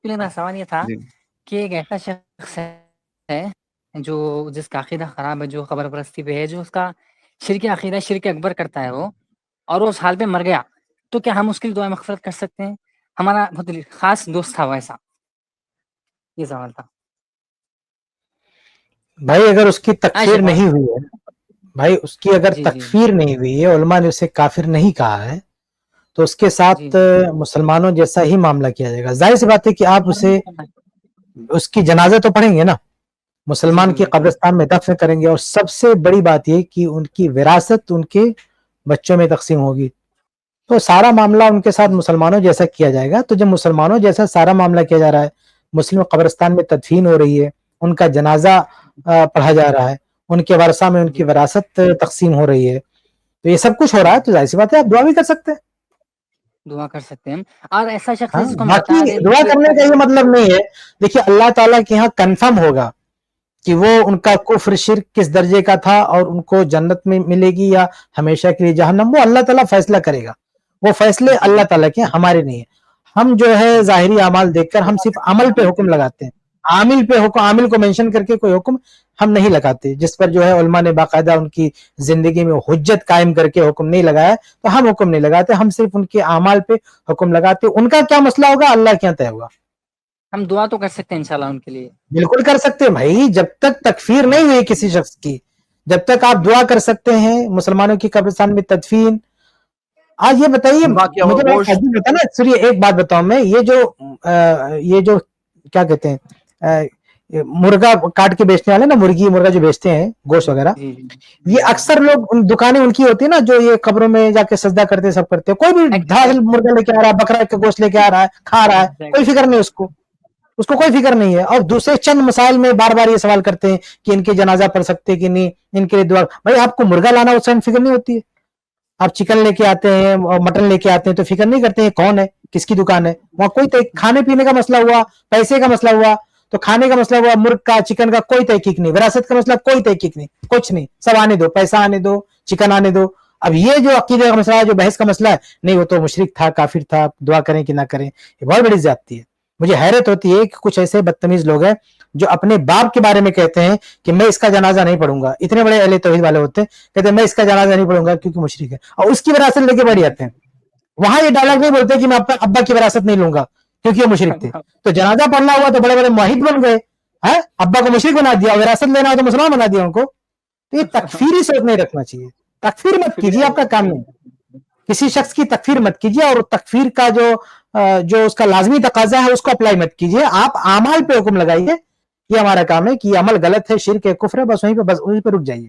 Actually میرا سوال یہ تھا جی کہ ایک ایسا شخص ہے جو جس کا عقیدہ خراب ہے، جو قبر پرستی پہ ہے، جو اس کا شرک عقیدہ شرک اکبر کرتا ہے وہ، اور وہ اس حال پہ مر گیا، تو کیا ہم اس کے لیے دعا مغفرت کر سکتے ہیں؟ ہمارا بہت خاص دوست تھا وہ ایسا. یہ سوال تھا. بھائی اگر اس کی تکفیر شیخ نہیں ہوئی ہے، بھائی اس کی اگر جی جی تکفیر نہیں ہوئی ہے، علماء نے اسے کافر نہیں کہا ہے، تو اس کے جی ساتھ مسلمانوں جیسا ہی معاملہ کیا جائے گا. ظاہر سی بات ہے کہ آپ اسے اس کی جنازہ تو پڑھیں گے نا، جی مسلمان جی کی قبرستان میں دفن کریں گے، اور سب سے بڑی بات یہ کہ ان کی وراثت ان کے بچوں میں تقسیم ہوگی. تو سارا معاملہ ان کے ساتھ مسلمانوں جیسا کیا جائے گا. تو جب مسلمانوں جیسا سارا معاملہ کیا جا رہا ہے، مسلم قبرستان میں تدفین ہو رہی ہے، ان کا جنازہ پڑھا جا رہا ہے، ان کے ورثہ میں ان کی وراثت تقسیم ہو رہی ہے، تو یہ سب کچھ ہو رہا ہے، تو ظاہر سی بات ہے آپ دعا بھی کر سکتے ہیں. دعا کر سکتے ہیں. اور ایسا شخص ہے ہاں، جس کو ہم بتا باقی دیں دعا کہ کرنے کا یہ مطلب نہیں ہے. دیکھیے اللہ تعالیٰ کے یہاں کنفرم ہوگا کہ وہ ان کا کفر شرک کس درجے کا تھا، اور ان کو جنت میں ملے گی یا ہمیشہ کے لیے جہنم، وہ اللہ تعالیٰ فیصلہ کرے گا. وہ فیصلے اللہ تعالیٰ کے، ہمارے نہیں ہیں. ہم جو ہے ظاہری اعمال دیکھ کر ہم صرف عمل پہ حکم لگاتے ہیں. عامل پہ حکم، عامل کو مینشن کر کے کوئی حکم ہم نہیں لگاتے. جس پر جو ہے علماء نے باقاعدہ ان کی زندگی میں حجت قائم کر کے حکم نہیں لگایا، تو ہم حکم نہیں لگاتے. ہم صرف ان کے اعمال پہ حکم لگاتے. ان کا کیا مسئلہ ہوگا اللہ کے یہاں طے ہوگا. ہم دعا تو کر سکتے ہیں انشاءاللہ ان کے لیے. بالکل کر سکتے ہیں بھائی، جب تک تکفیر نہیں ہوئی کسی شخص کی، جب تک آپ دعا کر سکتے ہیں. مسلمانوں کی قبرستان میں تدفین. آج یہ بتائیے، باقی مجھے بڑا گوشت عجیب لگتا ہے نا. سنیے ایک بات بتاؤں میں، یہ جو کیا کہتے ہیں، مرغا کاٹ کے بیچنے والے نا، مرغی مرغا جو بیچتے ہیں گوشت وغیرہ، جی یہ اکثر لوگ دکانیں ان کی ہوتی ہے نا، جو یہ قبروں میں جا کے سجدہ کرتے سب کرتے ہیں. کوئی بھی ڈھال مرغا لے کے آ رہا ہے، بکرا کا گوشت لے کے آ رہا ہے، کھا رہا ہے، کوئی فکر نہیں اس کو کوئی فکر نہیں ہے. اور دوسرے چند مسائل میں بار بار یہ سوال کرتے ہیں کہ ان کے جنازہ پڑھ سکتے کہ نہیں، ان کے لیے دعا. بھائی آپ کو مرغا لانا اس ٹائم فکر نہیں ہوتی ہے؟ آپ چکن لے کے آتے ہیں اور مٹن لے کے آتے ہیں تو فکر نہیں کرتے ہیں کون ہے، کس کی دکان ہے. وہاں کوئی کھانے پینے کا مسئلہ ہوا، پیسے کا مسئلہ ہوا تو کھانے کا مسئلہ ہوا، مرغ کا چکن کا کوئی تحقیق نہیں، وراثت کا مسئلہ کوئی تحقیق نہیں، کچھ نہیں. سب آنے دو، پیسہ آنے دو، چکن آنے دو. اب یہ جو عقیدے کا مسئلہ ہے، جو بحث کا مسئلہ ہے، نہیں وہ تو مشرک تھا، کافر تھا، دعا کریں کہ نہ کریں، یہ بہت بڑی زیادتی ہے. مجھے حیرت ہوتی ہے کہ کچھ ایسے بدتمیز لوگ ہیں جو اپنے باپ کے بارے میں کہتے ہیں کہ میں اس کا جنازہ نہیں پڑھوں گا. اتنے بڑے اہل توحید والے ہوتے ہیں، کہتے ہیں میں اس کا جنازہ نہیں پڑھوں گا کیونکہ مشرک ہے، اور اس کی وراثت لے کے بیٹھ جاتے ہیں. وہاں یہ ڈائلاگ نہیں بولتے کہ میں ابا کی وراثت نہیں لوں گا کیونکہ وہ مشرک تھے. تو جنازہ پڑھنا ہوا تو بڑے بڑے موحد بن گئے، ابا کو مشرک بنا دیا، وراثت لینا ہو تو مسلمان بنا دیا ان کو. تو یہ تکفیری سوچ نہیں رکھنا چاہیے. تکفیر مت کیجیے، آپ کا کام نہیں. کسی شخص کی تکفیر مت کیجیے، اور تکفیر کا جو اس کا لازمی تقاضا ہے اس کو اپلائی مت کیجیے. آپ اعمال پہ حکم لگائیے، یہ ہمارا کام ہے کہ یہ عمل غلط ہے، شرک ہے، کفر ہے، بس وہیں پہ رک جائیے.